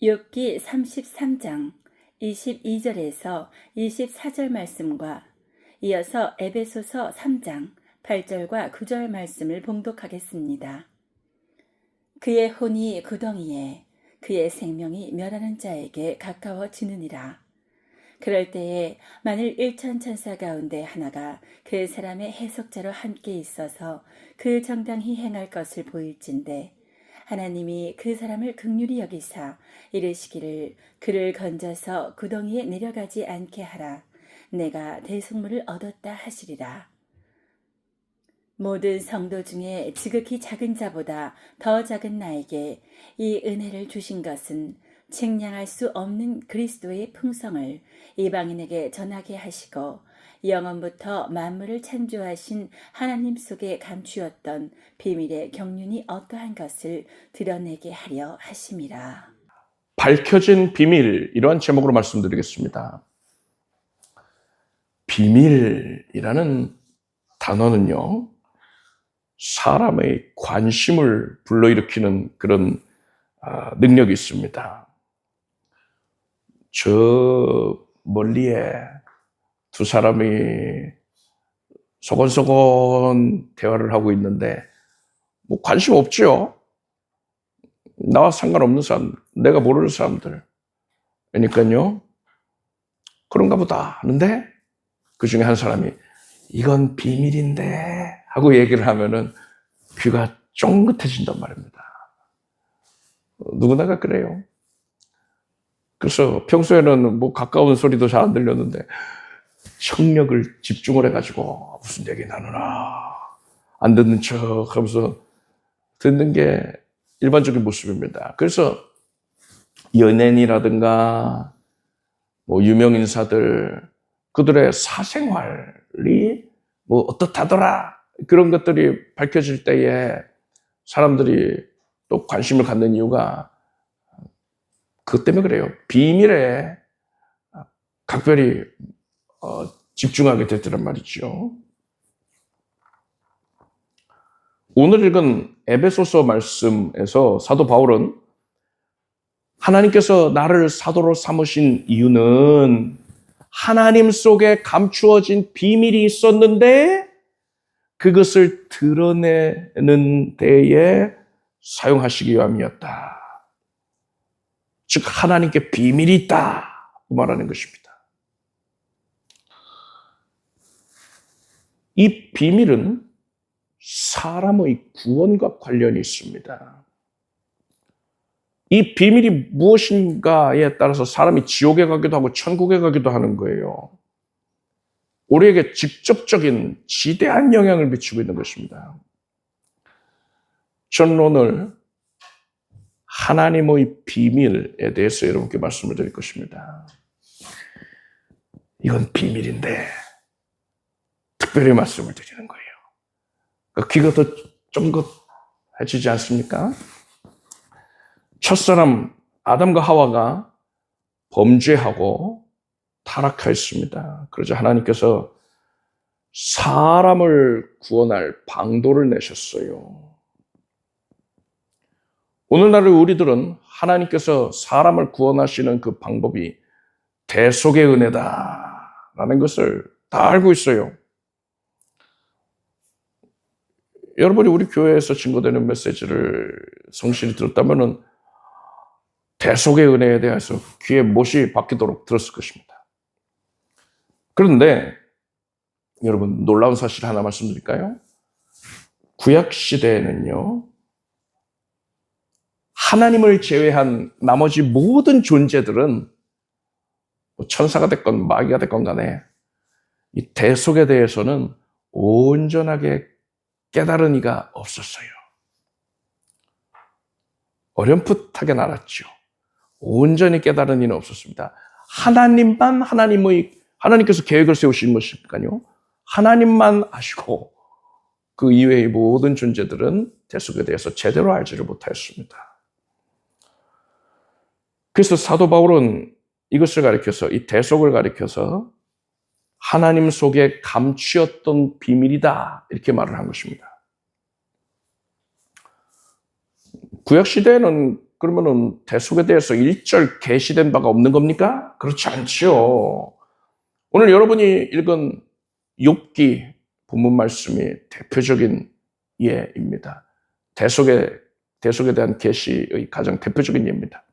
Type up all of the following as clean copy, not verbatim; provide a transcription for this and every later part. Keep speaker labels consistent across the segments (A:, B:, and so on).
A: 욥기 33장 22절에서 24절 말씀과 이어서 에베소서 3장 8절과 9절 말씀을 봉독하겠습니다. 그의 혼이 구덩이에 그의 생명이 멸하는 자에게 가까워지느니라. 그럴 때에 만일 1천 천사 가운데 하나가 그 사람의 해석자로 함께 있어서 그 정당히 행할 것을 보일진대 하나님이 그 사람을 긍휼히 여기사 이르시기를 그를 건져서 구덩이에 내려가지 않게 하라. 내가 대속물을 얻었다 하시리라. 모든 성도 중에 지극히 작은 자보다 더 작은 나에게 이 은혜를 주신 것은 측량할 수 없는 그리스도의 풍성을 이방인에게 전하게 하시고 영원부터 만물을 창조하신 하나님 속에 감추었던 비밀의 경륜이 어떠한 것을 드러내게 하려 하심이라.
B: 밝혀진 비밀, 이러한 제목으로 말씀드리겠습니다. 비밀이라는 단어는요, 사람의 관심을 불러일으키는 그런 능력이 있습니다. 저 멀리에 두 사람이 소곤소곤 대화를 하고 있는데 뭐 관심 없죠. 나와 상관없는 사람, 내가 모르는 사람들. 그러니까요, 그런가 보다 하는데 그 중에 한 사람이 이건 비밀인데 하고 얘기를 하면은 귀가 쫑긋해진단 말입니다. 누구나가 그래요. 그래서 평소에는 뭐 가까운 소리도 잘 안 들렸는데 청력을 집중을 해가지고 무슨 얘기 나누나 안 듣는 척 하면서 듣는 게 일반적인 모습입니다. 그래서 연예인이라든가 뭐 유명인사들 그들의 사생활이 뭐 어떻다더라 그런 것들이 밝혀질 때에 사람들이 또 관심을 갖는 이유가 그것 때문에 그래요. 비밀에 각별히 집중하게 되더란 말이죠. 오늘 읽은 에베소서 말씀에서 사도 바울은 하나님께서 나를 사도로 삼으신 이유는 하나님 속에 감추어진 비밀이 있었는데 그것을 드러내는 데에 사용하시기 위함이었다. 즉 하나님께 비밀이 있다 말하는 것입니다. 이 비밀은 사람의 구원과 관련이 있습니다. 이 비밀이 무엇인가에 따라서 사람이 지옥에 가기도 하고 천국에 가기도 하는 거예요. 우리에게 직접적인 지대한 영향을 미치고 있는 것입니다. 저는 오늘 하나님의 비밀에 대해서 여러분께 말씀을 드릴 것입니다. 이건 비밀인데 특별히 말씀을 드리는 거예요. 귀가 더 쫑긋해지지 않습니까? 첫사람 아담과 하와가 범죄하고 타락하였습니다. 그러자 하나님께서 사람을 구원할 방도를 내셨어요. 오늘날 우리들은 하나님께서 사람을 구원하시는 그 방법이 대속의 은혜다라는 것을 다 알고 있어요. 여러분이 우리 교회에서 증거되는 메시지를 성실히 들었다면은 대속의 은혜에 대해서 귀에 못이 박히도록 들었을 것입니다. 그런데 여러분 놀라운 사실 하나 말씀드릴까요? 구약 시대에는요, 하나님을 제외한 나머지 모든 존재들은 천사가 됐건 마귀가 됐건 간에 이 대속에 대해서는 온전하게 깨달은 이가 없었어요. 어렴풋하게 알았죠. 온전히 깨달은 이는 없었습니다. 하나님께서 계획을 세우신 것이니까요. 하나님만 아시고 그 이외의 모든 존재들은 대속에 대해서 제대로 알지를 못하였습니다. 그래서 사도 바울은 이것을 가리켜서, 이 대속을 가리켜서 하나님 속에 감추었던 비밀이다 이렇게 말을 한 것입니다. 구약시대에는 그러면은 대속에 대해서 일절 계시된 바가 없는 겁니까? 그렇지 않죠. 오늘 여러분이 읽은 욥기 본문 말씀이 대표적인 예입니다. 대속에 대한 계시의 가장 대표적인 예입니다.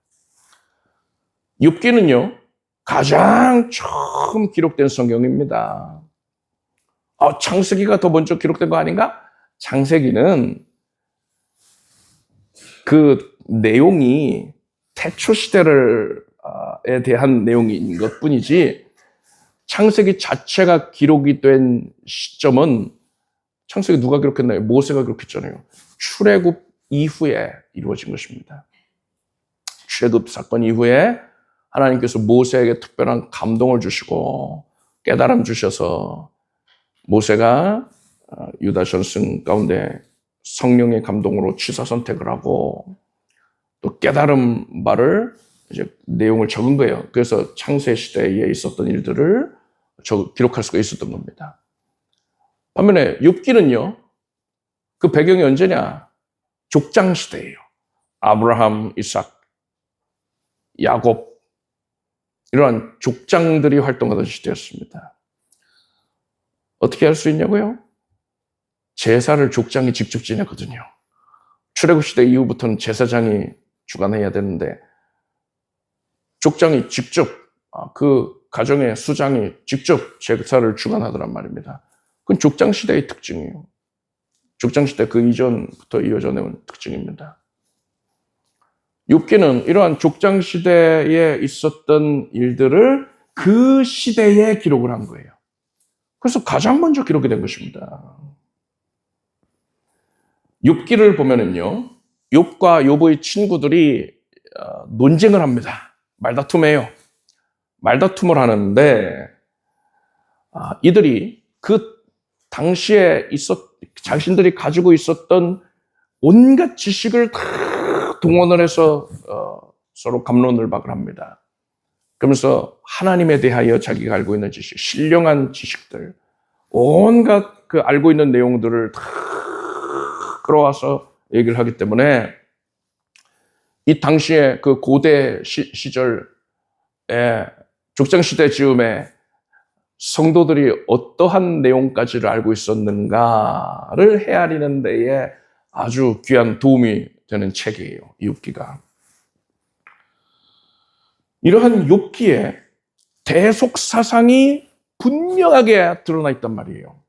B: 욥기는요, 가장 처음 기록된 성경입니다. 창세기가 더 먼저 기록된 거 아닌가? 창세기는 그 내용이 태초 시대에 대한 내용인 것 뿐이지, 창세기 자체가 기록이 된 시점은, 창세기 누가 기록했나요? 모세가 기록했잖아요. 출애굽 이후에 이루어진 것입니다. 출애굽 사건 이후에 하나님께서 모세에게 특별한 감동을 주시고 깨달음 주셔서 모세가 유다 전승 가운데 성령의 감동으로 취사 선택을 하고 또 깨달음 바를 이제 내용을 적은 거예요. 그래서 창세 시대에 있었던 일들을 기록할 수가 있었던 겁니다. 반면에 욥기는요, 그 배경이 언제냐? 족장 시대예요. 아브라함, 이삭, 야곱, 이러한 족장들이 활동하던 시대였습니다. 어떻게 할 수 있냐고요? 제사를 족장이 직접 지냈거든요. 출애굽 시대 이후부터는 제사장이 주관해야 되는데 족장이 직접, 그 가정의 수장이 직접 제사를 주관하더란 말입니다. 그건 족장 시대의 특징이에요. 족장 시대 그 이전부터 이어져 내온 특징입니다. 욥기는 이러한 족장 시대에 있었던 일들을 그 시대에 기록을 한 거예요. 그래서 가장 먼저 기록이 된 것입니다. 욥기를 보면은요, 욥과 욥의 친구들이 논쟁을 합니다. 말다툼해요. 말다툼을 하는데 이들이 그 당시에 자신들이 가지고 있었던 온갖 지식을 다 동원을 해서 서로 갑론을박을 합니다. 그러면서 하나님에 대하여 자기가 알고 있는 지식, 신령한 지식들, 온갖 그 알고 있는 내용들을 다 끌어와서 얘기를 하기 때문에 이 당시에 그 고대 시절에 족장시대 즈음에 성도들이 어떠한 내용까지를 알고 있었는가를 헤아리는 데에 아주 귀한 도움이 되는 책이에요, 욥기가. 이러한 욥기에 대속 사상이 분명하게 드러나 있단 말이에요.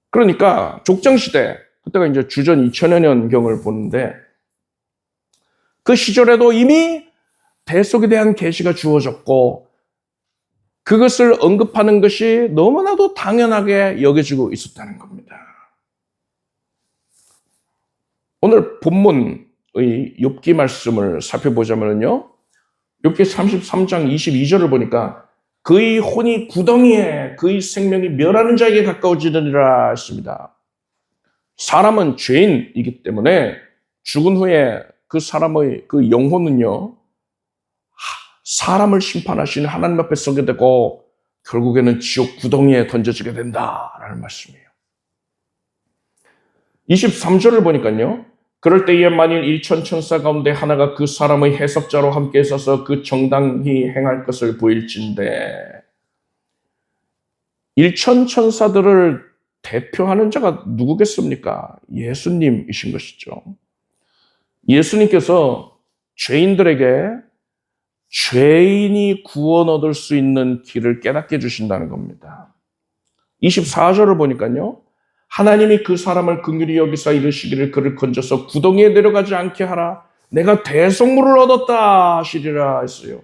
B: 그러니까 족장시대, 그때가 이제 주전 2000여 년경을 보는데 그 시절에도 이미 대속에 대한 계시가 주어졌고 그것을 언급하는 것이 너무나도 당연하게 여겨지고 있었다는 겁니다. 오늘 본문의 욥기 말씀을 살펴보자면요, 욥기 33장 22절을 보니까 그의 혼이 구덩이에 그의 생명이 멸하는 자에게 가까워지느니라 했습니다. 사람은 죄인이기 때문에 죽은 후에 그 사람의 그 영혼은요, 사람을 심판하시는 하나님 앞에 서게 되고 결국에는 지옥 구덩이에 던져지게 된다라는 말씀이에요. 23절을 보니까요, 그럴 때에 만일 일천 천사 가운데 하나가 그 사람의 해석자로 함께 있어서 그 정당히 행할 것을 보일진데, 일천 천사들을 대표하는 자가 누구겠습니까? 예수님이신 것이죠. 예수님께서 죄인들에게 죄인이 구원 얻을 수 있는 길을 깨닫게 해주신다는 겁니다. 24절을 보니까요, 하나님이 그 사람을 긍휼히 여기사 이르시기를 그를 건져서 구덩이에 내려가지 않게 하라. 내가 대속물을 얻었다 하시리라 했어요.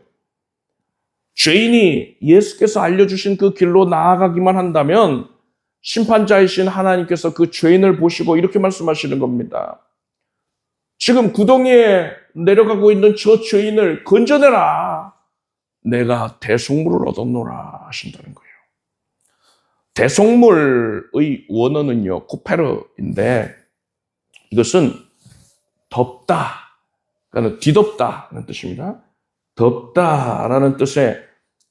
B: 죄인이 예수께서 알려주신 그 길로 나아가기만 한다면 심판자이신 하나님께서 그 죄인을 보시고 이렇게 말씀하시는 겁니다. 지금 구덩이에 내려가고 있는 저 죄인을 건져내라. 내가 대속물을 얻었노라 하신다는 거예요. 대속물의 원어는요, 코페르인데 이것은 덮다, 그러니까 뒤덮다라는 뜻입니다. 덮다라는 뜻의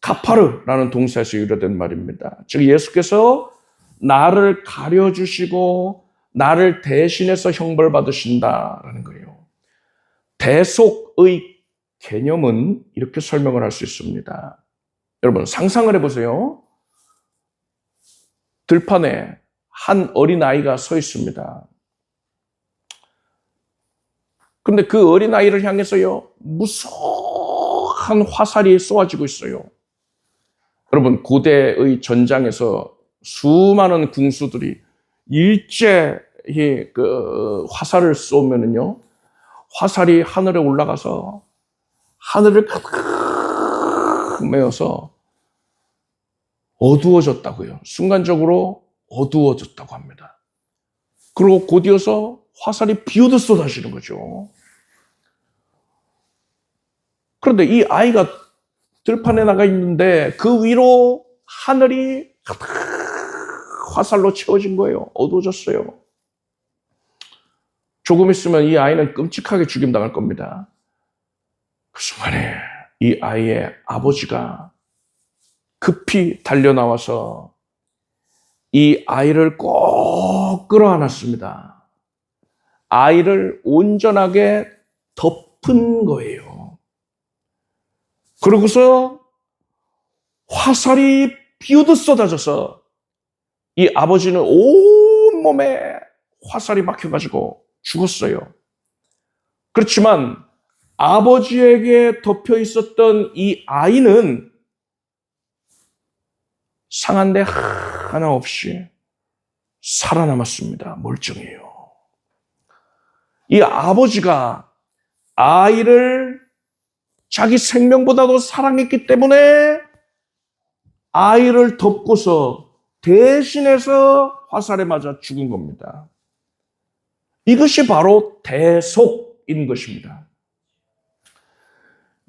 B: 카파르라는 동사에서 유래된 말입니다. 즉 예수께서 나를 가려주시고 나를 대신해서 형벌받으신다라는 거예요. 대속의 개념은 이렇게 설명을 할 수 있습니다. 여러분 상상을 해보세요. 들판에 한 어린아이가 서 있습니다. 그런데 그 어린아이를 향해서요, 무서운 화살이 쏘아지고 있어요. 여러분, 고대의 전장에서 수많은 궁수들이 일제히 그 화살을 쏘면은요, 화살이 하늘에 올라가서 하늘을 가득 메워서 어두워졌다고요. 순간적으로 어두워졌다고 합니다. 그리고 곧이어서 화살이 비오듯 쏟아지는 거죠. 그런데 이 아이가 들판에 나가 있는데 그 위로 하늘이 가득 화살로 채워진 거예요. 어두워졌어요. 조금 있으면 이 아이는 끔찍하게 죽임당할 겁니다. 그 순간에 이 아이의 아버지가 급히 달려나와서 이 아이를 꼭 끌어안았습니다. 아이를 온전하게 덮은 거예요. 그러고서 화살이 비오듯 쏟아져서 이 아버지는 온몸에 화살이 막혀가지고 죽었어요. 그렇지만 아버지에게 덮여 있었던 이 아이는 상한 데 하나 없이 살아남았습니다. 멀쩡해요. 이 아버지가 아이를 자기 생명보다도 사랑했기 때문에 아이를 덮고서 대신해서 화살에 맞아 죽은 겁니다. 이것이 바로 대속인 것입니다.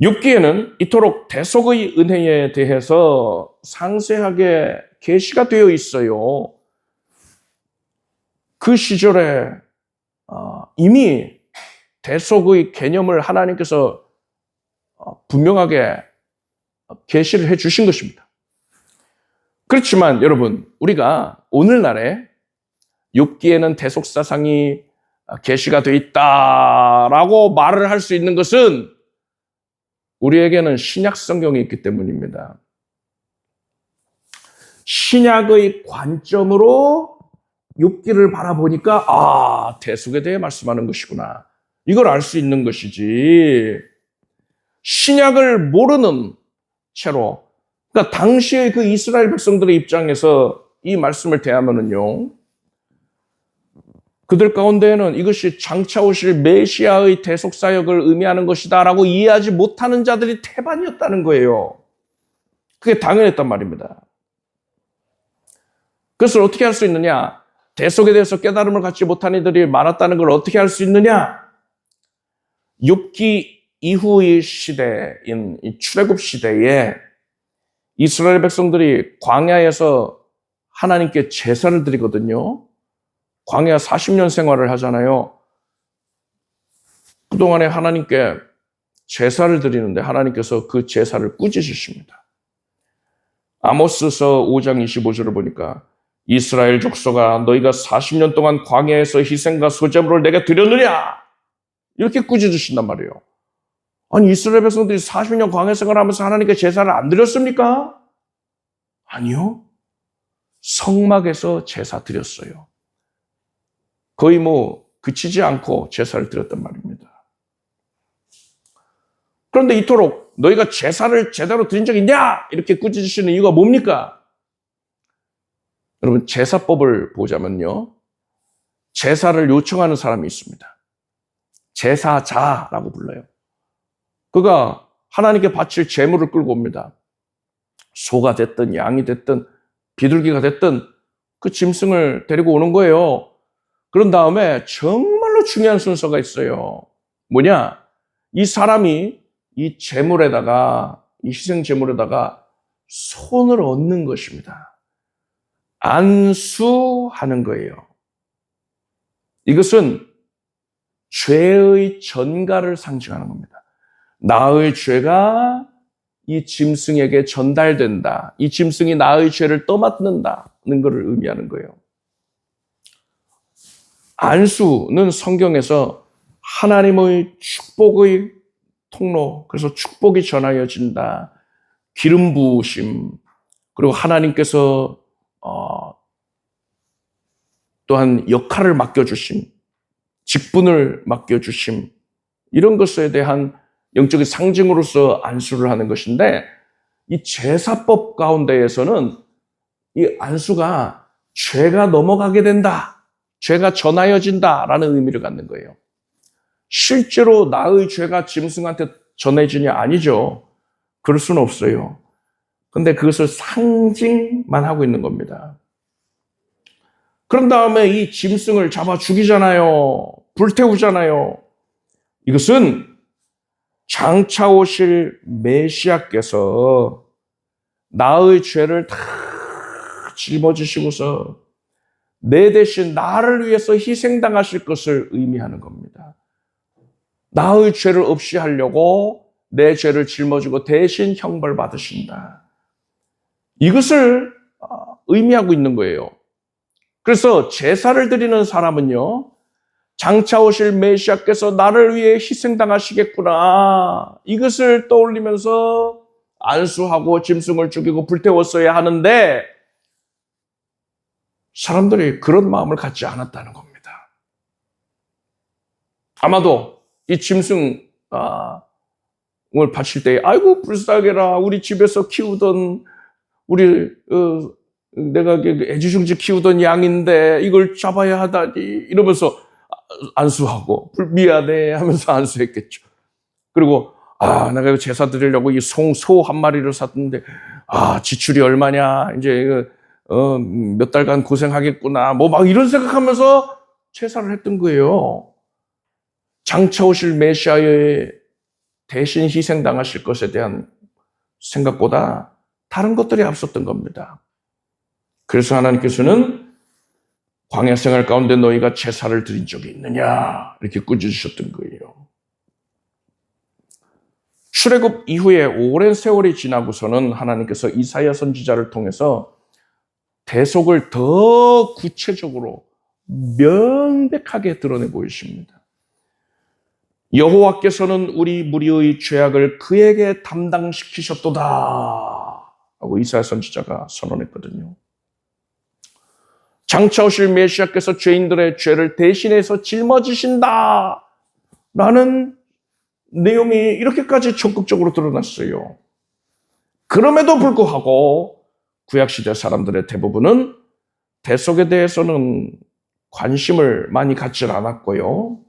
B: 욥기에는 이토록 대속의 은혜에 대해서 상세하게 계시가 되어 있어요. 그 시절에 이미 대속의 개념을 하나님께서 분명하게 계시를 해 주신 것입니다. 그렇지만 여러분, 우리가 오늘날에 욥기에는 대속 사상이 계시가 되어 있다라고 말을 할 수 있는 것은 우리에게는 신약 성경이 있기 때문입니다. 신약의 관점으로 욥기를 바라보니까 대속에 대해 말씀하는 것이구나. 이걸 알 수 있는 것이지. 신약을 모르는 채로, 그러니까 당시의 그 이스라엘 백성들의 입장에서 이 말씀을 대하면은요, 그들 가운데에는 이것이 장차 오실 메시아의 대속 사역을 의미하는 것이다라고 이해하지 못하는 자들이 태반이었다는 거예요. 그게 당연했단 말입니다. 그것을 어떻게 할 수 있느냐? 대속에 대해서 깨달음을 갖지 못한 이들이 많았다는 걸 어떻게 할 수 있느냐? 욥기 이후의 시대인 이 출애굽 시대에 이스라엘 백성들이 광야에서 하나님께 제사를 드리거든요. 광야 40년 생활을 하잖아요. 그동안에 하나님께 제사를 드리는데 하나님께서 그 제사를 꾸짖으십니다. 아모스서 5장 25절을 보니까 이스라엘 족속아 너희가 40년 동안 광야에서 희생과 소제물을 내게 드렸느냐? 이렇게 꾸짖으신단 말이에요. 아니 이스라엘 백성들이 40년 광야 생활하면서 하나님께 제사를 안 드렸습니까? 아니요. 성막에서 제사 드렸어요. 거의 그치지 않고 제사를 드렸단 말입니다. 그런데 이토록 너희가 제사를 제대로 드린 적 있냐? 이렇게 꾸짖으시는 이유가 뭡니까? 여러분 제사법을 보자면요. 제사를 요청하는 사람이 있습니다. 제사자라고 불러요. 그가 하나님께 바칠 제물을 끌고 옵니다. 소가 됐든 양이 됐든 비둘기가 됐든 그 짐승을 데리고 오는 거예요. 그런 다음에 정말로 중요한 순서가 있어요. 뭐냐? 이 사람이 이 제물에다가, 이 희생 제물에다가 손을 얹는 것입니다. 안수하는 거예요. 이것은 죄의 전가를 상징하는 겁니다. 나의 죄가 이 짐승에게 전달된다. 이 짐승이 나의 죄를 떠맡는다는 것을 의미하는 거예요. 안수는 성경에서 하나님의 축복의 통로, 그래서 축복이 전하여진다. 기름 부으심, 그리고 하나님께서 또한 역할을 맡겨주심, 직분을 맡겨주심, 이런 것에 대한 영적인 상징으로서 안수를 하는 것인데, 이 제사법 가운데에서는 이 안수가 죄가 넘어가게 된다, 죄가 전하여진다라는 의미를 갖는 거예요. 실제로 나의 죄가 짐승한테 전해지냐? 아니죠. 그럴 수는 없어요. 근데 그것을 상징만 하고 있는 겁니다. 그런 다음에 이 짐승을 잡아 죽이잖아요. 불태우잖아요. 이것은 장차 오실 메시아께서 나의 죄를 다 짊어지시고서 내 대신 나를 위해서 희생당하실 것을 의미하는 겁니다. 나의 죄를 없이 하려고 내 죄를 짊어지고 대신 형벌받으신다. 이것을 의미하고 있는 거예요. 그래서 제사를 드리는 사람은요, 장차 오실 메시아께서 나를 위해 희생당하시겠구나, 이것을 떠올리면서 안수하고 짐승을 죽이고 불태웠어야 하는데 사람들이 그런 마음을 갖지 않았다는 겁니다. 아마도 이 짐승을 바칠 때, 아이고 불쌍해라, 우리 집에서 키우던 내가 애지중지 키우던 양인데 이걸 잡아야 하다니, 이러면서 안수하고 미안해 하면서 안수했겠죠. 그리고 내가 이거 제사 드리려고 이 소 한 마리를 샀는데 지출이 얼마냐, 이제 몇 달간 고생하겠구나, 뭐 막 이런 생각하면서 제사를 했던 거예요. 장차 오실 메시아의 대신 희생당하실 것에 대한 생각보다 다른 것들이 앞섰던 겁니다. 그래서 하나님께서는 광야 생활 가운데 너희가 제사를 드린 적이 있느냐, 이렇게 꾸짖으셨던 거예요. 출애굽 이후에 오랜 세월이 지나고서는 하나님께서 이사야 선지자를 통해서 대속을 더 구체적으로 명백하게 드러내 보이십니다. 여호와께서는 우리 무리의 죄악을 그에게 담당시키셨도다 하고 이사야 선지자가 선언했거든요. 장차 오실 메시아께서 죄인들의 죄를 대신해서 짊어지신다 라는 내용이 이렇게까지 적극적으로 드러났어요. 그럼에도 불구하고 구약시대 사람들의 대부분은 대속에 대해서는 관심을 많이 갖지 않았고요,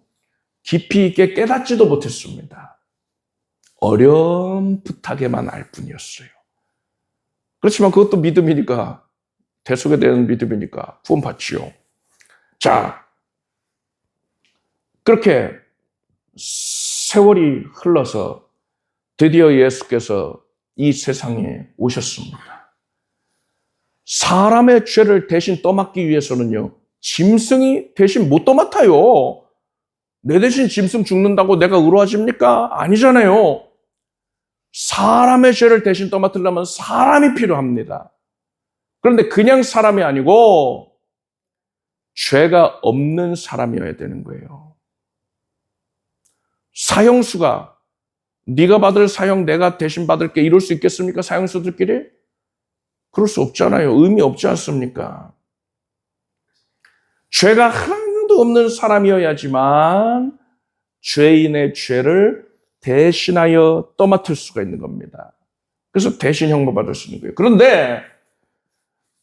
B: 깊이 있게 깨닫지도 못했습니다. 어렴풋하게만 알 뿐이었어요. 그렇지만 그것도 믿음이니까, 대속에 대한 믿음이니까 구원받지요. 자, 그렇게 세월이 흘러서 드디어 예수께서 이 세상에 오셨습니다. 사람의 죄를 대신 떠맡기 위해서는요, 짐승이 대신 못 떠맡아요. 내 대신 짐승 죽는다고 내가 의로워집니까? 아니잖아요. 사람의 죄를 대신 떠맡으려면 사람이 필요합니다. 그런데 그냥 사람이 아니고 죄가 없는 사람이어야 되는 거예요. 사형수가 네가 받을 사형 내가 대신 받을게, 이럴 수 있겠습니까? 사형수들끼리? 그럴 수 없잖아요. 의미 없지 않습니까? 죄가 하나도 없는 사람이어야지만 죄인의 죄를 대신하여 떠맡을 수가 있는 겁니다. 그래서 대신 형벌받을 수 있는 거예요. 그런데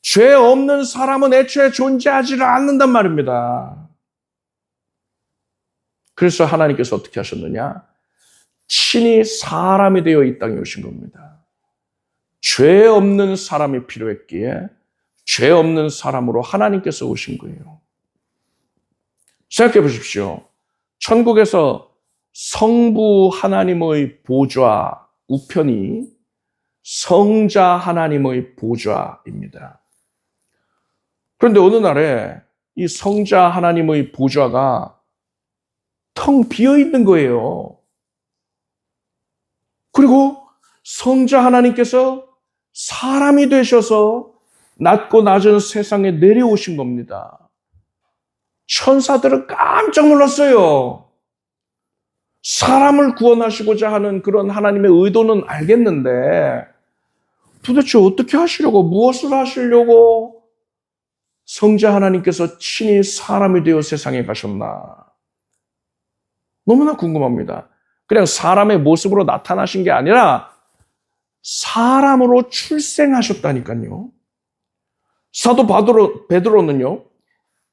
B: 죄 없는 사람은 애초에 존재하지를 않는단 말입니다. 그래서 하나님께서 어떻게 하셨느냐? 친히 사람이 되어 이 땅에 오신 겁니다. 죄 없는 사람이 필요했기에 죄 없는 사람으로 하나님께서 오신 거예요. 생각해 보십시오. 천국에서 성부 하나님의 보좌 우편이 성자 하나님의 보좌입니다. 그런데 어느 날에 이 성자 하나님의 보좌가 텅 비어 있는 거예요. 그리고 성자 하나님께서 사람이 되셔서 낮고 낮은 세상에 내려오신 겁니다. 천사들은 깜짝 놀랐어요. 사람을 구원하시고자 하는 그런 하나님의 의도는 알겠는데 도대체 어떻게 하시려고, 무엇을 하시려고 성자 하나님께서 친히 사람이 되어 세상에 가셨나? 너무나 궁금합니다. 그냥 사람의 모습으로 나타나신 게 아니라 사람으로 출생하셨다니까요. 사도 베드로는요,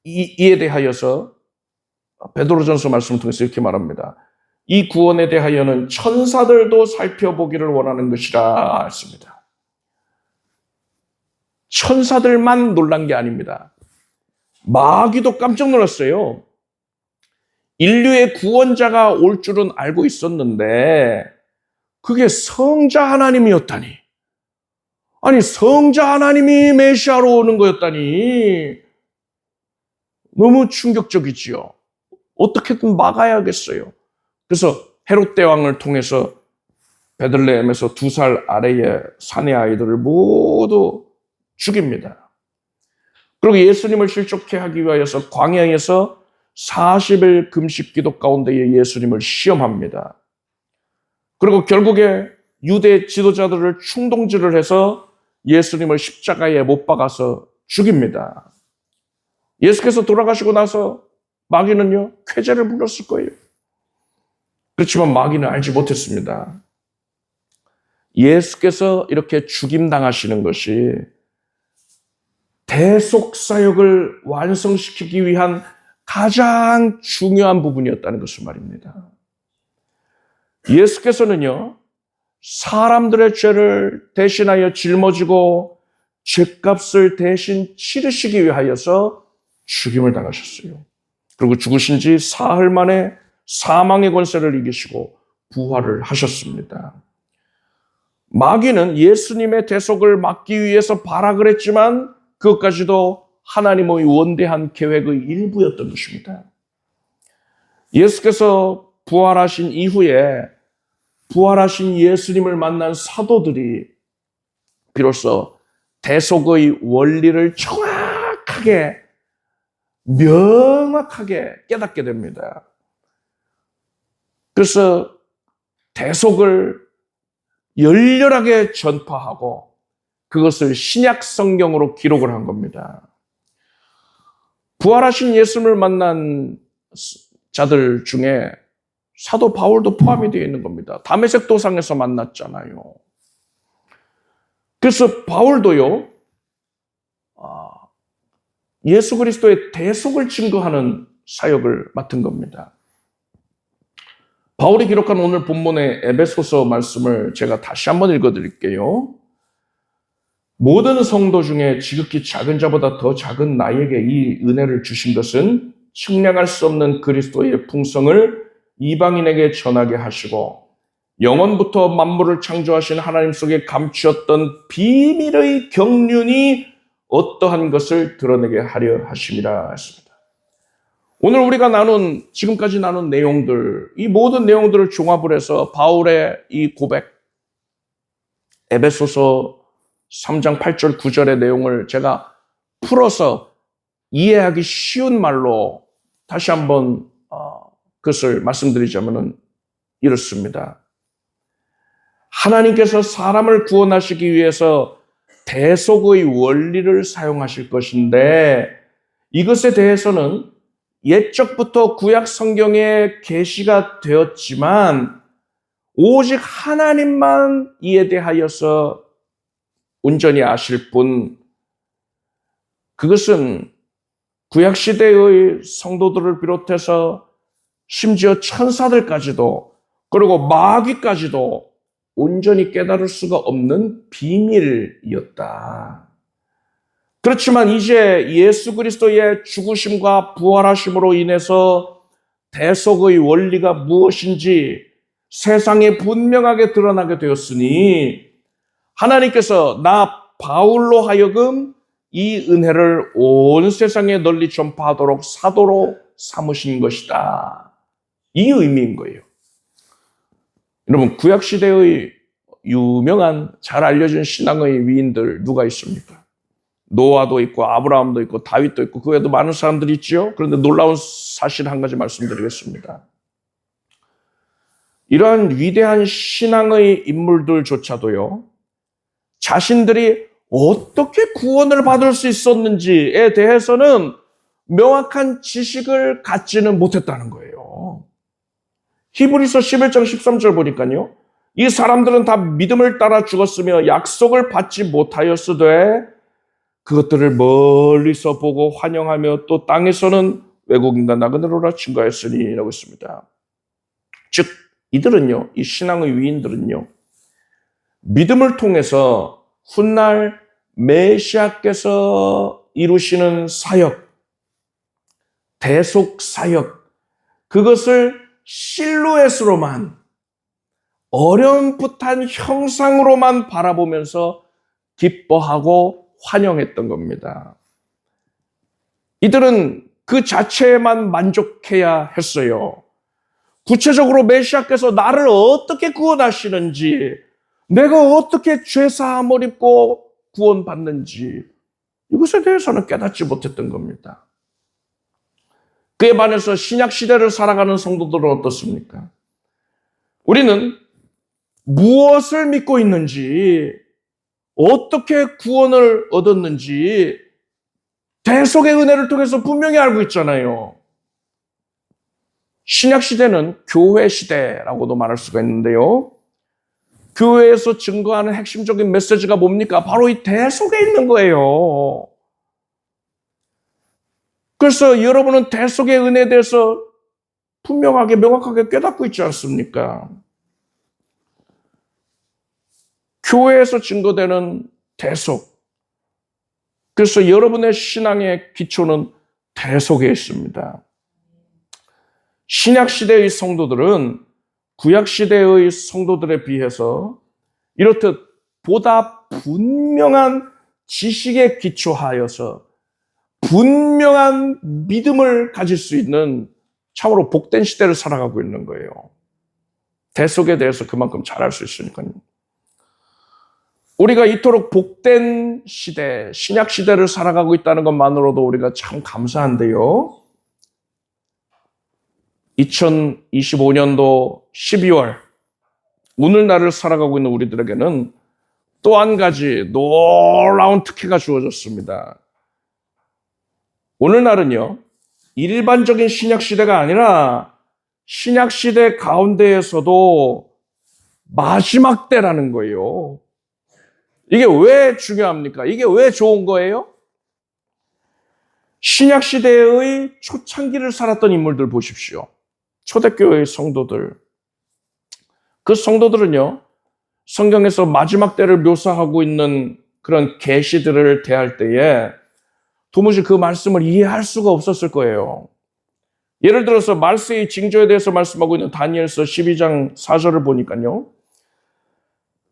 B: 이에 대하여서 베드로전서 말씀을 통해서 이렇게 말합니다. 이 구원에 대하여는 천사들도 살펴보기를 원하는 것이라 했습니다. 천사들만 놀란 게 아닙니다. 마귀도 깜짝 놀랐어요. 인류의 구원자가 올 줄은 알고 있었는데 그게 성자 하나님이었다니. 아니, 성자 하나님이 메시아로 오는 거였다니. 너무 충격적이지요. 어떻게든 막아야겠어요. 그래서 헤롯 대왕을 통해서 베들레헴에서 2살 아래의 사내 아이들을 모두 죽입니다. 그리고 예수님을 실족해 하기 위하여서 광야에서 40일 금식 기도 가운데에 예수님을 시험합니다. 그리고 결국에 유대 지도자들을 충동질을 해서 예수님을 십자가에 못 박아서 죽입니다. 예수께서 돌아가시고 나서 마귀는요, 쾌재를 불렀을 거예요. 그렇지만 마귀는 알지 못했습니다. 예수께서 이렇게 죽임당하시는 것이 대속사역을 완성시키기 위한 가장 중요한 부분이었다는 것을 말입니다. 예수께서는요, 사람들의 죄를 대신하여 짊어지고 죄값을 대신 치르시기 위하여서 죽임을 당하셨어요. 그리고 죽으신 지 사흘 만에 사망의 권세를 이기시고 부활을 하셨습니다. 마귀는 예수님의 대속을 막기 위해서 발악을 했지만 그것까지도 하나님의 원대한 계획의 일부였던 것입니다. 예수께서 부활하신 이후에 부활하신 예수님을 만난 사도들이 비로소 대속의 원리를 정확하게 명확하게 깨닫게 됩니다. 그래서 대속을 열렬하게 전파하고 그것을 신약 성경으로 기록을 한 겁니다. 부활하신 예수님을 만난 자들 중에 사도 바울도 포함이 되어 있는 겁니다. 다메섹 도상에서 만났잖아요. 그래서 바울도요, 예수 그리스도의 대속을 증거하는 사역을 맡은 겁니다. 바울이 기록한 오늘 본문의 에베소서 말씀을 제가 다시 한번 읽어드릴게요. 모든 성도 중에 지극히 작은 자보다 더 작은 나에게 이 은혜를 주신 것은 측량할 수 없는 그리스도의 풍성을 이방인에게 전하게 하시고 영원부터 만물을 창조하신 하나님 속에 감추었던 비밀의 경륜이 어떠한 것을 드러내게 하려 하심이라 했습니다. 오늘 우리가 지금까지 나눈 내용들, 이 모든 내용들을 종합을 해서 바울의 이 고백, 에베소서 3장 8절 9절의 내용을 제가 풀어서 이해하기 쉬운 말로 다시 한번 그것을 말씀드리자면 이렇습니다. 하나님께서 사람을 구원하시기 위해서 대속의 원리를 사용하실 것인데 이것에 대해서는 옛적부터 구약 성경에 계시가 되었지만 오직 하나님만 이에 대하여서 온전히 아실 뿐, 그것은 구약시대의 성도들을 비롯해서 심지어 천사들까지도 그리고 마귀까지도 온전히 깨달을 수가 없는 비밀이었다. 그렇지만 이제 예수 그리스도의 죽으심과 부활하심으로 인해서 대속의 원리가 무엇인지 세상에 분명하게 드러나게 되었으니 하나님께서 나 바울로 하여금 이 은혜를 온 세상에 널리 전파하도록 사도로 삼으신 것이다. 이 의미인 거예요. 여러분, 구약시대의 유명한 잘 알려진 신앙의 위인들 누가 있습니까? 노아도 있고 아브라함도 있고 다윗도 있고 그 외에도 많은 사람들이 있죠. 그런데 놀라운 사실 한 가지 말씀드리겠습니다. 이러한 위대한 신앙의 인물들조차도요, 자신들이 어떻게 구원을 받을 수 있었는지에 대해서는 명확한 지식을 갖지는 못했다는 거예요. 히브리서 11장 13절 보니까요, 이 사람들은 다 믿음을 따라 죽었으며 약속을 받지 못하였으되 그것들을 멀리서 보고 환영하며 또 땅에서는 외국인과 나그네로라 증거했으니 라고 했습니다. 즉 이들은요, 이 신앙의 위인들은요, 믿음을 통해서 훗날 메시아께서 이루시는 사역, 대속 사역, 그것을 실루엣으로만, 어렴풋한 형상으로만 바라보면서 기뻐하고 환영했던 겁니다. 이들은 그 자체에만 만족해야 했어요. 구체적으로 메시아께서 나를 어떻게 구원하시는지, 내가 어떻게 죄사함을 입고 구원받는지, 이것에 대해서는 깨닫지 못했던 겁니다. 그에 반해서 신약시대를 살아가는 성도들은 어떻습니까? 우리는 무엇을 믿고 있는지, 어떻게 구원을 얻었는지 대속의 은혜를 통해서 분명히 알고 있잖아요. 신약시대는 교회 시대라고도 말할 수가 있는데요. 교회에서 증거하는 핵심적인 메시지가 뭡니까? 바로 이 대속에 있는 거예요. 그래서 여러분은 대속의 은혜에 대해서 분명하게 명확하게 깨닫고 있지 않습니까? 교회에서 증거되는 대속. 그래서 여러분의 신앙의 기초는 대속에 있습니다. 신약시대의 성도들은 구약시대의 성도들에 비해서 이렇듯 보다 분명한 지식에 기초하여서 분명한 믿음을 가질 수 있는 참으로 복된 시대를 살아가고 있는 거예요. 대속에 대해서 그만큼 잘 알 수 있으니까요. 우리가 이토록 복된 시대, 신약시대를 살아가고 있다는 것만으로도 우리가 참 감사한데요. 2025년도 12월, 오늘날을 살아가고 있는 우리들에게는 또 한 가지 놀라운 특혜가 주어졌습니다. 오늘날은요, 일반적인 신약시대가 아니라 신약시대 가운데에서도 마지막 때라는 거예요. 이게 왜 중요합니까? 이게 왜 좋은 거예요? 신약시대의 초창기를 살았던 인물들 보십시오. 초대교회의 성도들. 그 성도들은요, 성경에서 마지막 때를 묘사하고 있는 그런 계시들을 대할 때에 도무지 그 말씀을 이해할 수가 없었을 거예요. 예를 들어서 말세의 징조에 대해서 말씀하고 있는 다니엘서 12장 4절을 보니까요,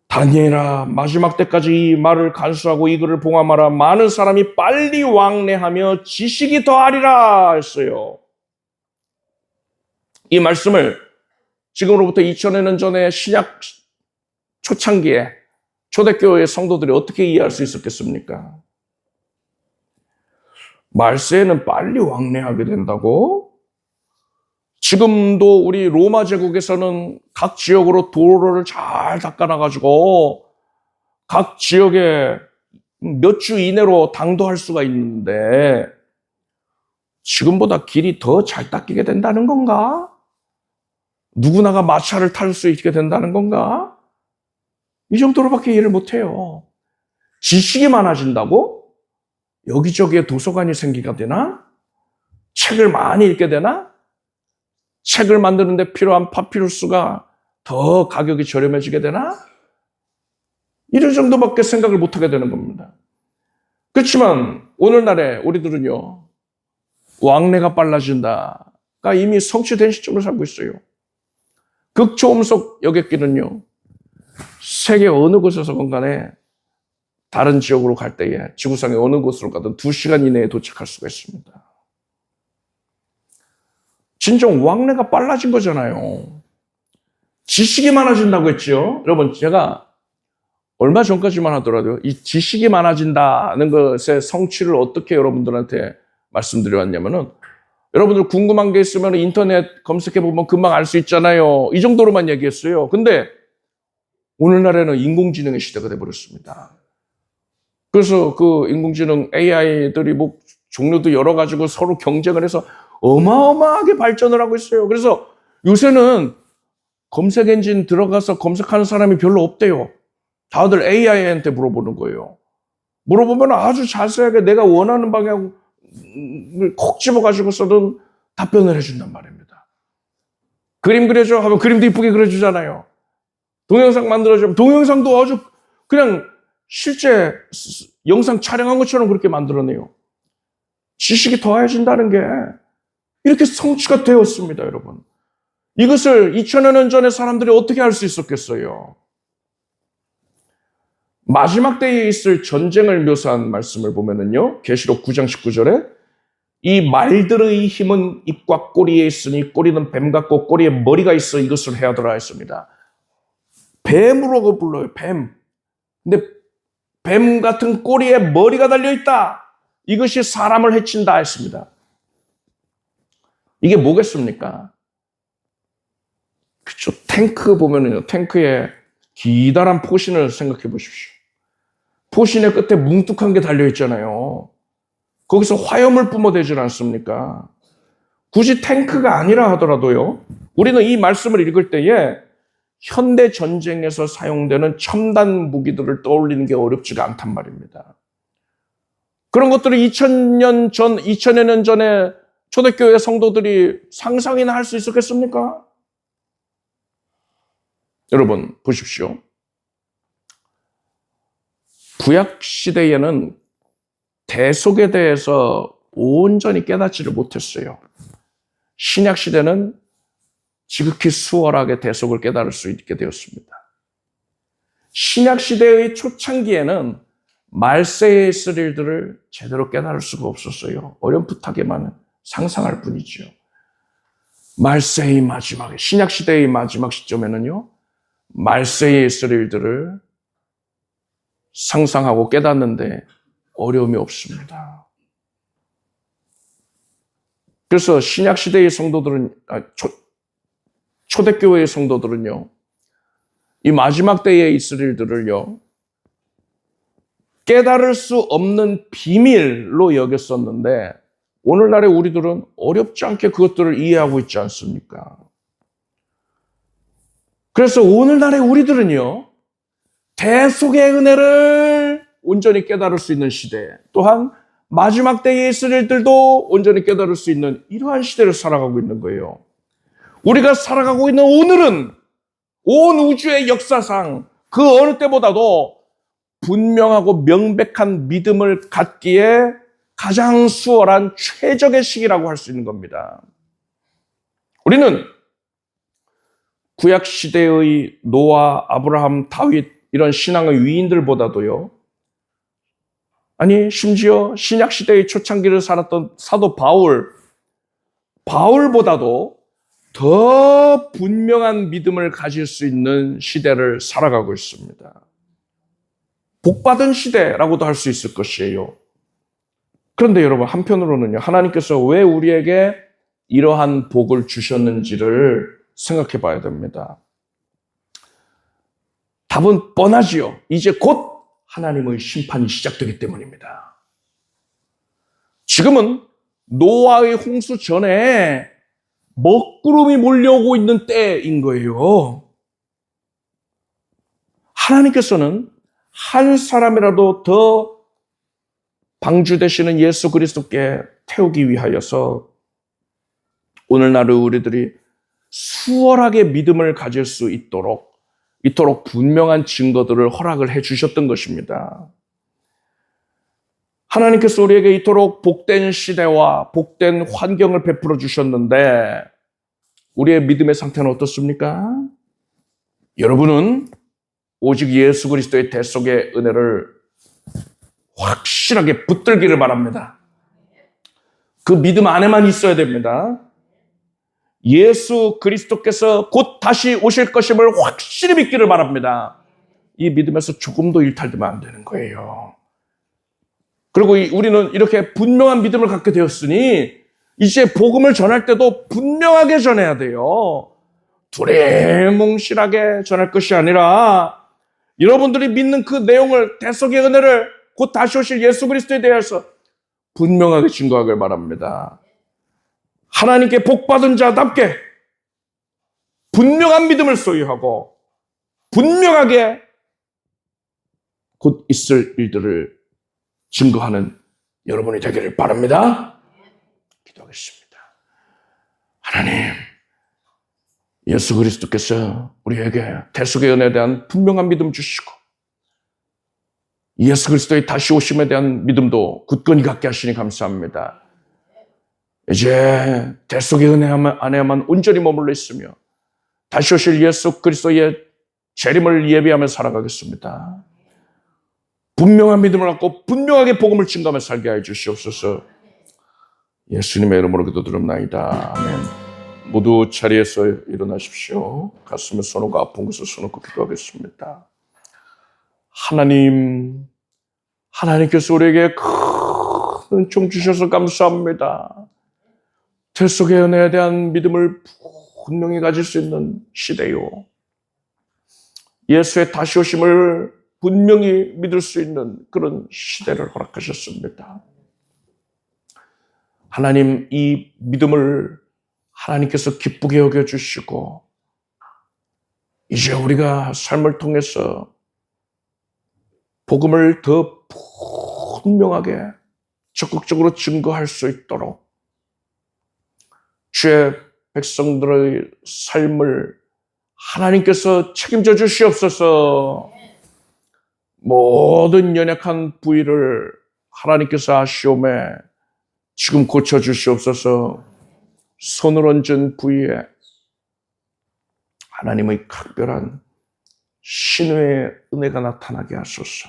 B: 다니엘아, 마지막 때까지 이 말을 간수하고 이 글을 봉함하라. 많은 사람이 빨리 왕래하며 지식이 더하리라 했어요. 이 말씀을 지금으로부터 2000년 전에 신약 초창기에 초대교회의 성도들이 어떻게 이해할 수 있었겠습니까? 말세에는 빨리 왕래하게 된다고? 지금도 우리 로마 제국에서는 각 지역으로 도로를 잘 닦아놔가지고 각 지역에 몇 주 이내로 당도할 수가 있는데 지금보다 길이 더 잘 닦이게 된다는 건가? 누구나가 마차를 탈 수 있게 된다는 건가? 이 정도로밖에 이해를 못해요. 지식이 많아진다고? 여기저기에 도서관이 생기게 되나? 책을 많이 읽게 되나? 책을 만드는데 필요한 파피루스가 더 가격이 저렴해지게 되나? 이런 정도밖에 생각을 못하게 되는 겁니다. 그렇지만 오늘날에 우리들은요, 왕래가 빨라진다가 이미 성취된 시점을 살고 있어요. 극초음속 여객기는요, 세계 어느 곳에서건 간에 다른 지역으로 갈 때에 지구상의 어느 곳으로 가든 2시간 이내에 도착할 수가 있습니다. 진정 왕래가 빨라진 거잖아요. 지식이 많아진다고 했죠. 여러분, 제가 얼마 전까지만 하더라도 이 지식이 많아진다는 것의 성취를 어떻게 여러분들한테 말씀드려왔냐면은 여러분들 궁금한 게 있으면 인터넷 검색해보면 금방 알 수 있잖아요. 이 정도로만 얘기했어요. 근데 오늘날에는 인공지능의 시대가 돼버렸습니다. 그래서 그 인공지능 AI들이 뭐 종류도 여러 가지고 서로 경쟁을 해서 어마어마하게 발전을 하고 있어요. 그래서 요새는 검색 엔진 들어가서 검색하는 사람이 별로 없대요. 다들 AI한테 물어보는 거예요. 물어보면 아주 자세하게 내가 원하는 방향을 콕 집어가지고서는 답변을 해준단 말입니다. 그림 그려줘 하면 그림도 이쁘게 그려주잖아요. 동영상 만들어주면 동영상도 아주 그냥 실제 영상 촬영한 것처럼 그렇게 만들어내요. 지식이 더해진다는 게 이렇게 성취가 되었습니다, 여러분. 이것을 2000여 년 전에 사람들이 어떻게 할 수 있었겠어요? 마지막 때에 있을 전쟁을 묘사한 말씀을 보면은요, 계시록 9장 19절에 이 말들의 힘은 입과 꼬리에 있으니 꼬리는 뱀 같고 꼬리에 머리가 있어 이것을 해하더라 했습니다. 뱀으로 불러요, 뱀. 근데 뱀 같은 꼬리에 머리가 달려있다. 이것이 사람을 해친다 했습니다. 이게 뭐겠습니까? 그쵸. 탱크 보면은요, 탱크에 기다란 포신을 생각해 보십시오. 포신의 끝에 뭉툭한 게 달려있잖아요. 거기서 화염을 뿜어대질 않습니까? 굳이 탱크가 아니라 하더라도요, 우리는 이 말씀을 읽을 때에 현대 전쟁에서 사용되는 첨단 무기들을 떠올리는 게 어렵지가 않단 말입니다. 그런 것들을 2000여 년 전에 초대교회 성도들이 상상이나 할 수 있었겠습니까? 여러분 보십시오. 구약 시대에는 대속에 대해서 온전히 깨닫지를 못했어요. 신약 시대는 지극히 수월하게 대속을 깨달을 수 있게 되었습니다. 신약 시대의 초창기에는 말세에 있을 일들을 제대로 깨달을 수가 없었어요. 어렴풋하게만 상상할 뿐이죠. 말세의 마지막에, 신약 시대의 마지막 시점에는요, 말세에 있을 일들을 상상하고 깨닫는데 어려움이 없습니다. 그래서 신약 시대의 성도들은, 초대교회의 성도들은요, 이 마지막 때에 있을 일들을요, 깨달을 수 없는 비밀로 여겼었는데, 오늘날의 우리들은 어렵지 않게 그것들을 이해하고 있지 않습니까? 그래서 오늘날의 우리들은요, 대속의 은혜를 온전히 깨달을 수 있는 시대, 또한 마지막 때에 있을 일들도 온전히 깨달을 수 있는 이러한 시대를 살아가고 있는 거예요. 우리가 살아가고 있는 오늘은 온 우주의 역사상 그 어느 때보다도 분명하고 명백한 믿음을 갖기에 가장 수월한 최적의 시기라고 할 수 있는 겁니다. 우리는 구약 시대의 노아, 아브라함, 다윗 이런 신앙의 위인들보다도요, 아니 심지어 신약 시대의 초창기를 살았던 사도 바울보다도 더 분명한 믿음을 가질 수 있는 시대를 살아가고 있습니다. 복받은 시대라고도 할 수 있을 것이에요. 그런데 여러분, 한편으로는요, 하나님께서 왜 우리에게 이러한 복을 주셨는지를 생각해 봐야 됩니다. 답은 뻔하지요. 이제 곧 하나님의 심판이 시작되기 때문입니다. 지금은 노아의 홍수 전에 먹구름이 몰려오고 있는 때인 거예요. 하나님께서는 한 사람이라도 더 방주 되시는 예수 그리스도께 태우기 위하여서 오늘날의 우리들이 수월하게 믿음을 가질 수 이토록 분명한 증거들을 허락을 해 주셨던 것입니다. 하나님께서 우리에게 이토록 복된 시대와 복된 환경을 베풀어 주셨는데 우리의 믿음의 상태는 어떻습니까? 여러분은 오직 예수 그리스도의 대속의 은혜를 확실하게 붙들기를 바랍니다. 그 믿음 안에만 있어야 됩니다. 예수 그리스도께서 곧 다시 오실 것임을 확실히 믿기를 바랍니다. 이 믿음에서 조금도 일탈되면 안 되는 거예요. 그리고 우리는 이렇게 분명한 믿음을 갖게 되었으니 이제 복음을 전할 때도 분명하게 전해야 돼요. 두리뭉실하게 전할 것이 아니라 여러분들이 믿는 그 내용을, 대속의 은혜를, 곧 다시 오실 예수 그리스도에 대해서 분명하게 증거하길 바랍니다. 하나님께 복받은 자답게 분명한 믿음을 소유하고 분명하게 곧 있을 일들을 증거하는 여러분이 되기를 바랍니다. 기도하겠습니다. 하나님, 예수 그리스도께서 우리에게 대속의 은혜에 대한 분명한 믿음 주시고 예수 그리스도의 다시 오심에 대한 믿음도 굳건히 갖게 하시니 감사합니다. 이제 대속의 은혜 안에만 온전히 머물러 있으며 다시 오실 예수 그리스도의 재림을 예비하며 살아가겠습니다. 분명한 믿음을 갖고 분명하게 복음을 증거하며 살게 해 주시옵소서. 예수님의 이름으로 기도드립나이다. 아멘. 모두 자리에서 일어나십시오. 가슴에 손오고 아픈 곳을 손놓고 기도하겠습니다. 하나님, 하나님께서 우리에게 큰 은총 주셔서 감사합니다. 대속의 은혜에 대한 믿음을 분명히 가질 수 있는 시대요. 예수의 다시 오심을 분명히 믿을 수 있는 그런 시대를 허락하셨습니다. 하나님, 이 믿음을 하나님께서 기쁘게 여겨주시고 이제 우리가 삶을 통해서 복음을 더 분명하게 적극적으로 증거할 수 있도록 주의 백성들의 삶을 하나님께서 책임져 주시옵소서. 모든 연약한 부위를 하나님께서 아시오매 지금 고쳐 주시옵소서. 손을 얹은 부위에 하나님의 각별한 신의 은혜가 나타나게 하소서.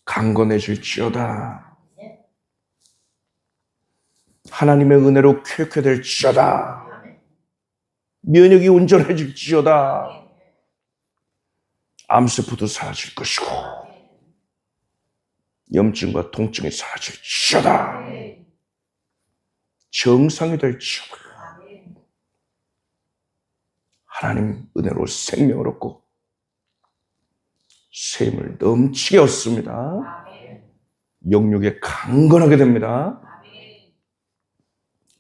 B: 강건해질지어다. 하나님의 은혜로 쾌쾌 될지어다. 면역이 온전해질지어다. 암세포도 사라질 것이고 염증과 통증이 사라질지어다. 정상이 될지어다. 하나님 은혜로 생명을 얻고 새 힘을 넘치게 얻습니다. 영육에 강건하게 됩니다.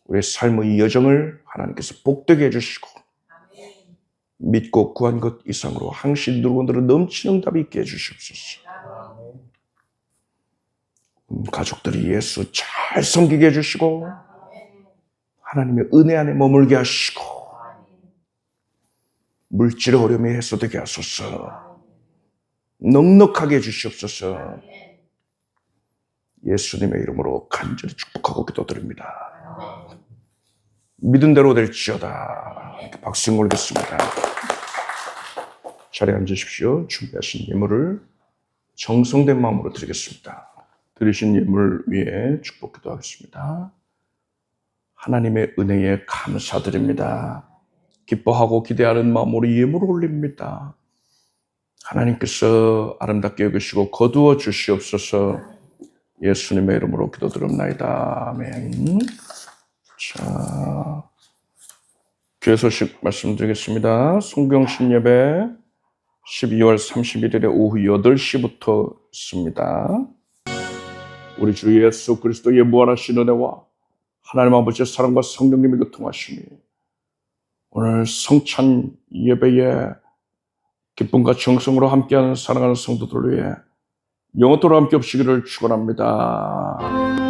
B: 우리의 삶의 여정을 하나님께서 복되게 해주시고 믿고 구한 것 이상으로 항시 누구들은 넘치는 응답이 있게 해주시옵소서. 가족들이 예수 잘 섬기게 해주시고 하나님의 은혜 안에 머물게 하시고 물질의 어려움이 해소되게 하소서. 넉넉하게 해주시옵소서. 예수님의 이름으로 간절히 축복하고 기도드립니다. 믿은 대로 될지어다. 박수 올리겠습니다. 자리에 앉으십시오. 준비하신 예물을 정성된 마음으로 드리겠습니다. 드리신 예물 위에 축복 기도하겠습니다. 하나님의 은혜에 감사드립니다. 기뻐하고 기대하는 마음으로 예물을 올립니다. 하나님께서 아름답게 여기시고 거두어 주시옵소서. 예수님의 이름으로 기도드립나이다. 아멘. 자, 교회 소식 말씀드리겠습니다. 송병신 예배 12월 31일에 오후 8시부터 있습니다. 우리 주 예수 그리스도의 무한하신 은혜와 하나님 아버지의 사랑과 성령님의 교통하심이 오늘 성찬 예배에 기쁨과 정성으로 함께하는 사랑하는 성도들 위해 영원토록 함께 없시기를 축원합니다.